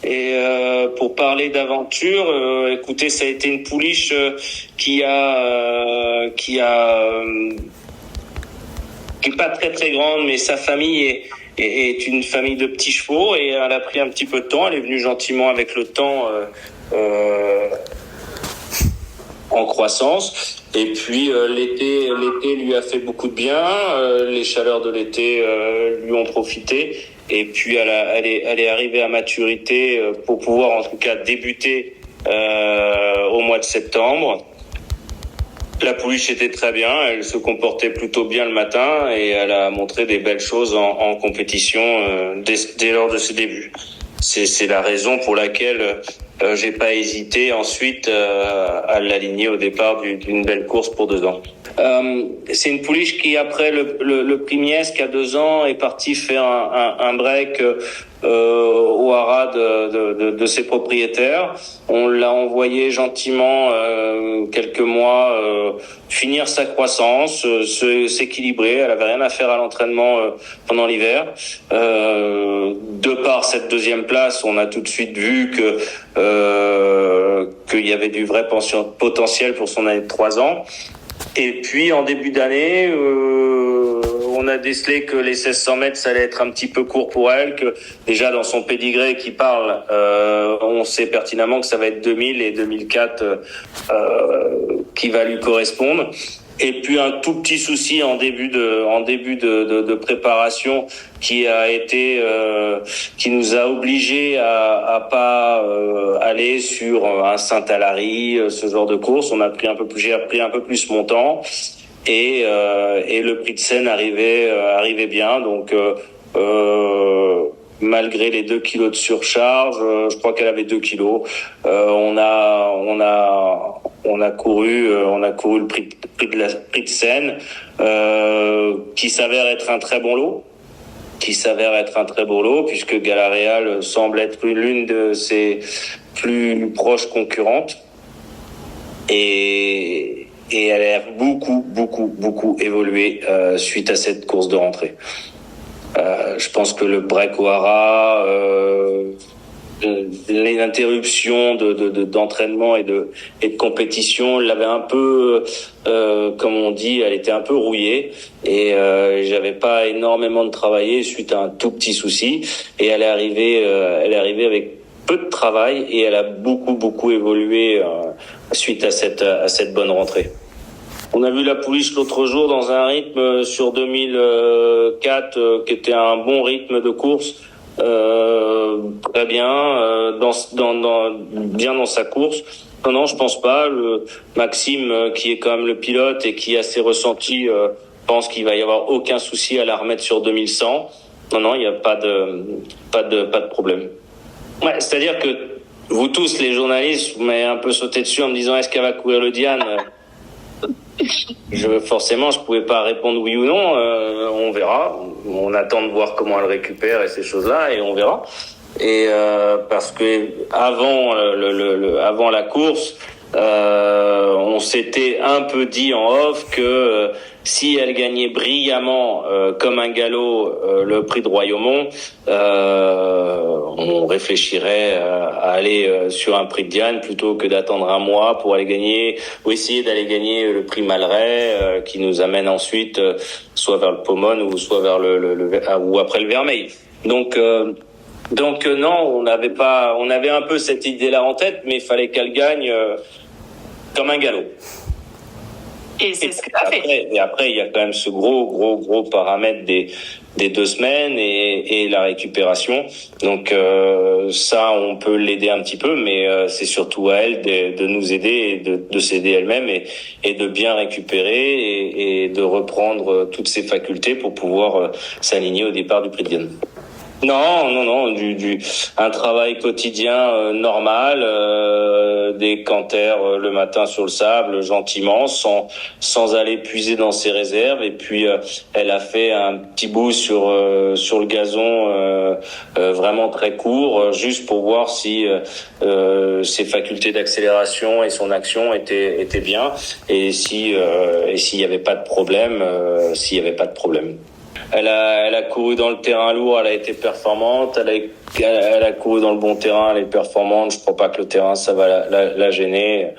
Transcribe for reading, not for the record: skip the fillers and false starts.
Et pour parler d'aventure, écoutez, ça a été une pouliche qui est pas très très grande, mais sa famille est une famille de petits chevaux, et elle a pris un petit peu de temps. Elle est venue gentiment avec le temps en croissance. Et puis l'été lui a fait beaucoup de bien. Les chaleurs de l'été lui ont profité. Et puis elle est arrivée à maturité pour pouvoir en tout cas débuter au mois de septembre. La pouliche était très bien, elle se comportait plutôt bien le matin et elle a montré des belles choses en compétition dès lors de ses débuts. C'est la raison pour laquelle j'ai pas hésité ensuite à l'aligner au départ d'une belle course pour 2 ans. C'est une pouliche qui, après le prix Mies, qui a 2 ans, est partie faire un break au haras de ses propriétaires. On l'a envoyé gentiment quelques mois finir sa croissance, s'équilibrer. Elle avait rien à faire à l'entraînement pendant l'hiver. De par cette 2e place, on a tout de suite vu qu'il y avait du vrai potentiel pour son année de 3 ans. Et puis en début d'année, on a décelé que les 1600 mètres, ça allait être un petit peu court pour elle, que déjà dans son pédigré qui parle, on sait pertinemment que ça va être 2000 et 2004 qui va lui correspondre. Et puis un tout petit souci en début de préparation qui nous a obligés à pas aller sur un Saint-Alary, ce genre de course. J'ai appris un peu plus mon temps et le prix de Seine arrivait bien. Donc malgré les 2 kilos de surcharge, je crois qu'elle avait 2 kilos. On a couru le prix de Seine, qui s'avère être un très bon lot. Puisque Galaréal semble être l'une de ses plus proches concurrentes. Et elle a beaucoup évolué suite à cette course de rentrée. Je pense que le break au haras, l'interruption d'entraînement et de compétition l'avait un peu, comme on dit, elle était un peu rouillée, et j'avais pas énormément de travailler suite à un tout petit souci, et elle est arrivée avec peu de travail, et elle a beaucoup évolué suite à cette bonne rentrée. On a vu la pouliche l'autre jour dans un rythme sur 2004 qui était un bon rythme de course, très bien, bien dans sa course. Non, je pense pas. Le Maxime, qui est quand même le pilote et qui a ses ressentis, pense qu'il va y avoir aucun souci à la remettre sur 2100. Non, il n'y a pas de problème. Ouais, c'est-à-dire que vous tous, les journalistes, vous m'avez un peu sauté dessus en me disant est-ce qu'elle va courir le Diane? Forcément, je pouvais pas répondre oui ou non. On verra. On attend de voir comment elle récupère et ces choses-là, et on verra. Et parce que avant la course, on s'était un peu dit en off que si elle gagnait brillamment comme un galop le prix de Royaumont, on réfléchirait à aller sur un prix de Diane plutôt que d'attendre un mois pour aller gagner, ou essayer d'aller gagner le prix Malray, qui nous amène ensuite soit vers le Pomone ou soit vers ou après le Vermeil. Donc non, on avait un peu cette idée-là en tête, mais il fallait qu'elle gagne comme un galop. Et c'est ce que t'as fait. Et après, il y a quand même ce gros paramètre des 2 semaines et la récupération. Donc ça, on peut l'aider un petit peu, mais c'est surtout à elle de nous aider et de s'aider elle-même et de bien récupérer et de reprendre toutes ses facultés pour pouvoir s'aligner au départ du prix de Diane. Non, un travail quotidien normal, des canters le matin sur le sable, gentiment, sans aller puiser dans ses réserves. Et puis elle a fait un petit bout sur le gazon, vraiment très court, juste pour voir si ses facultés d'accélération et son action étaient bien, et s'il y avait pas de problème, Elle a couru dans le terrain lourd, elle a été performante. Elle a couru dans le bon terrain, elle est performante. Je crois pas que le terrain ça va la gêner.